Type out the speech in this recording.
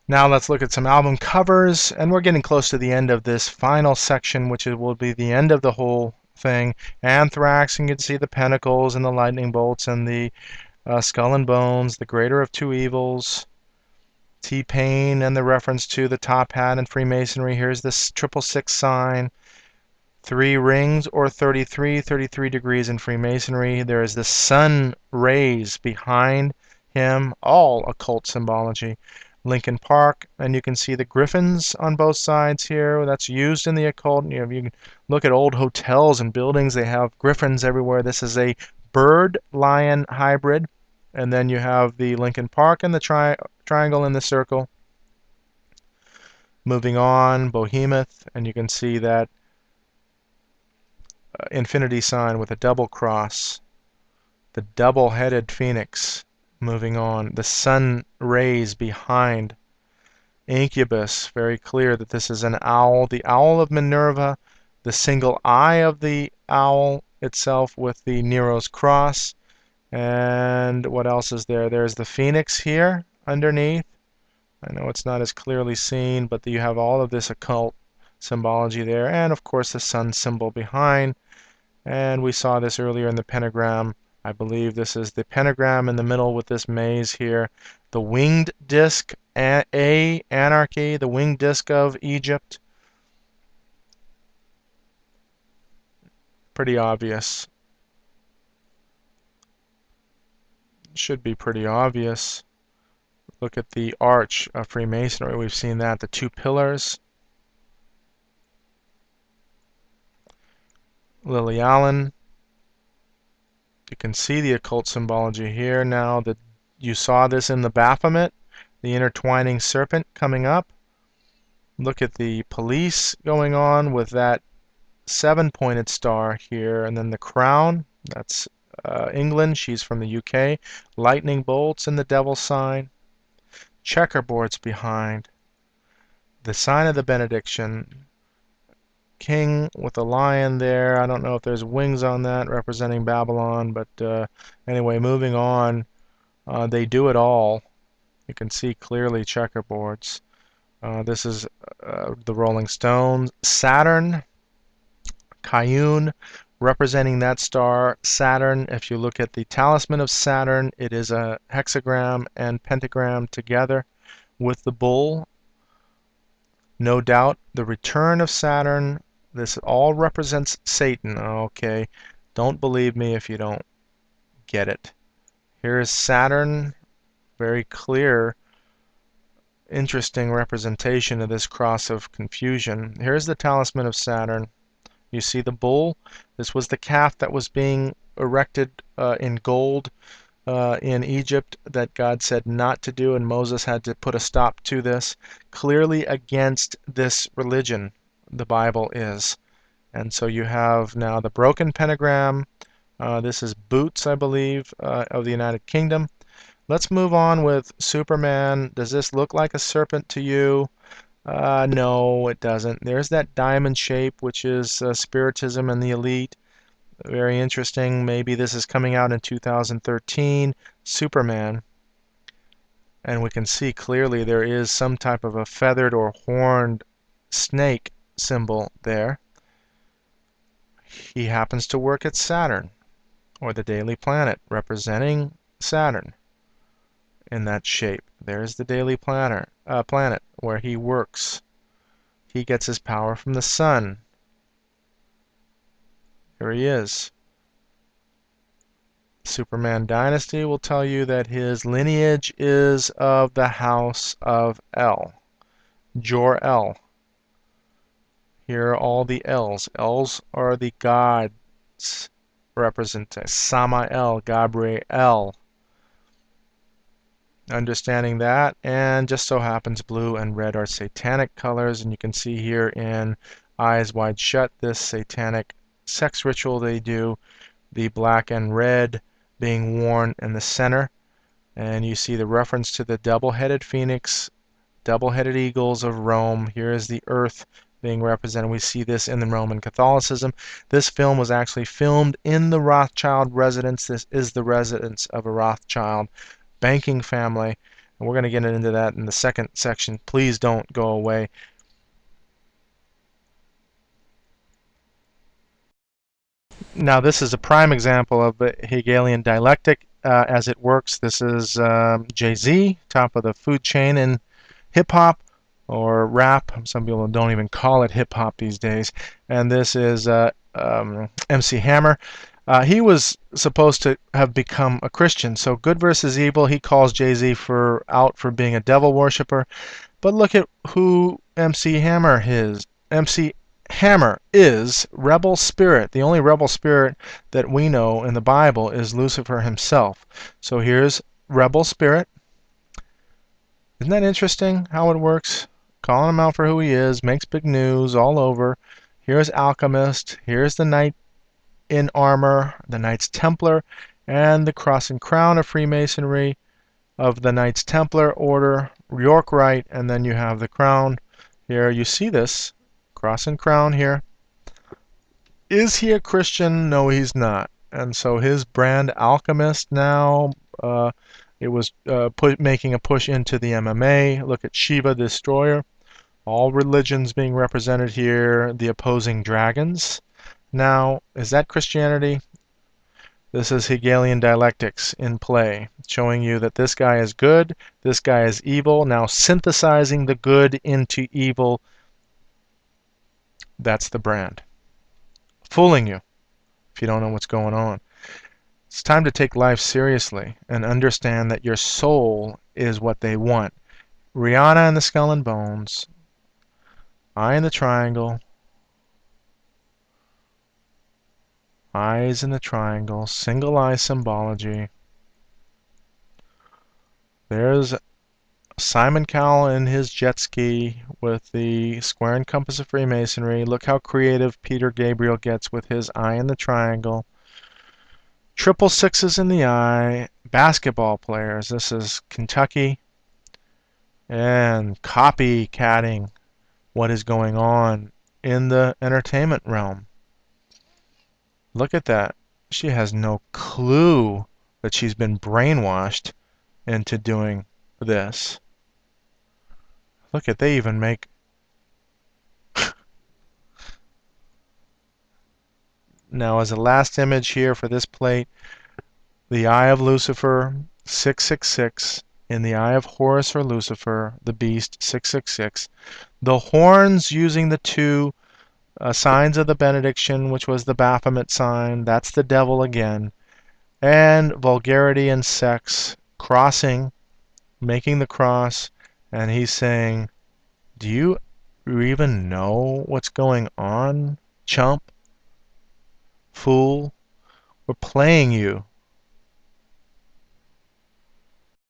Now let's look at some album covers, and we're getting close to the end of this final section, which will be the end of the whole thing. Anthrax, and you can see the pentacles and the lightning bolts and the skull and bones, the greater of two evils. T-Pain and the reference to the top hat and Freemasonry. Here's this 666 sign. 3 rings or 33 degrees in Freemasonry. There is the sun rays behind him, all occult symbology. Lincoln Park, and you can see the griffins on both sides here. That's used in the occult. You can look at old hotels and buildings. They have griffins everywhere. This is a bird-lion hybrid. And then you have the Lincoln Park and the triangle in the circle. Moving on, Behemoth, and you can see that infinity sign with a double cross, the double-headed phoenix. Moving on, the sun rays behind. Incubus, very clear that this is an owl, the owl of Minerva, the single eye of the owl itself with the Nero's cross. And what else is there? There's the phoenix here underneath. I know it's not as clearly seen, but you have all of this occult symbology there, and of course the sun symbol behind. And we saw this earlier in the pentagram. I believe this is the pentagram in the middle with this maze here. The winged disc, anarchy, the winged disc of Egypt. Pretty obvious. Should be pretty obvious. Look at the arch of Freemasonry. We've seen that. The two pillars. Lily Allen. You can see the occult symbology here now that you saw this in the Baphomet, the intertwining serpent coming up. Look at the police going on with that 7-pointed star here, and then the crown. That's England. She's from the UK. Lightning bolts and the devil sign. Checkerboards behind. The sign of the benediction. King with a lion there. I don't know if there's wings on that representing Babylon, but anyway, moving on. They do it all. You can see clearly checkerboards. This is the Rolling Stones. Saturn, Cayenne, representing that star. Saturn, if you look at the talisman of Saturn, it is a hexagram and pentagram together with the bull. No doubt the return of Saturn. This all represents Satan. Okay, don't believe me if you don't get it. Here's Saturn, very clear, interesting representation of this cross of confusion. Here's the talisman of Saturn. You see the bull. This was the calf that was being erected in gold in Egypt that God said not to do, and Moses had to put a stop to this. Clearly against this religion, the Bible is. And so you have now the broken pentagram. This is Boots, I believe, of the United Kingdom. Let's move on with Superman. Does this look like a serpent to you? No, it doesn't. There's that diamond shape, which is Spiritism and the Elite. Very interesting. Maybe this is coming out in 2013. Superman. And we can see clearly there is some type of a feathered or horned snake symbol there. He happens to work at Saturn, or the Daily Planet, representing Saturn in that shape. There's the Daily Planet where he works. He gets his power from the sun. Here he is. Superman Dynasty will tell you that his lineage is of the house of El. Jor-El. Here are all the L's. L's are the gods represented. Samael, Gabriel. Understanding that, and just so happens blue and red are satanic colors, and you can see here in Eyes Wide Shut this satanic sex ritual they do, the black and red being worn in the center, and you see the reference to the double-headed phoenix, double-headed eagles of Rome. Here is the earth being represented. We see this in the Roman Catholicism. This film was actually filmed in the Rothschild residence. This is the residence of a Rothschild banking family. And we're going to get into that in the second section. Please don't go away. Now, this is a prime example of the Hegelian dialectic as it works. This is Jay-Z, top of the food chain in hip-hop or rap. Some people don't even call it hip-hop these days. And this is MC Hammer. He was supposed to have become a Christian. So good versus evil, he calls Jay-Z out for being a devil worshiper. But look at who MC Hammer is. MC Hammer is rebel spirit. The only rebel spirit that we know in the Bible is Lucifer himself. So here's rebel spirit. Isn't that interesting how it works? Calling him out for who he is, makes big news all over. Here's alchemist. Here's the knight in armor, the Knights Templar, and the cross and crown of Freemasonry of the Knights Templar Order, York Rite, and then you have the crown. Here you see this cross and crown here. Is he a Christian? No, he's not. And so his brand Alchemist now, it was making a push into the MMA. Look at Shiva Destroyer. All religions being represented here. The opposing dragons. Now, is that Christianity? This is Hegelian dialectics in play, showing you that this guy is good, this guy is evil, now synthesizing the good into evil. That's the brand. Fooling you if you don't know what's going on. It's time to take life seriously and understand that your soul is what they want. Rihanna and the Skull and Bones, Eye in the Triangle, Eyes in the Triangle, Single Eye Symbology. There's Simon Cowell in his jet ski with the square and compass of Freemasonry. Look how creative Peter Gabriel gets with his Eye in the Triangle. Triple sixes in the eye. Basketball players. This is Kentucky. And copycatting what is going on in the entertainment realm. Look at that. She has no clue that she's been brainwashed into doing this. Look at, they even make now as a last image here for this plate, the Eye of Lucifer 666 in the Eye of Horus or Lucifer, the beast 666. The horns using the two signs of the benediction, which was the Baphomet sign, that's the devil again, and vulgarity and sex, crossing, making the cross, and he's saying, do you even know what's going on, chump, fool? We're playing you.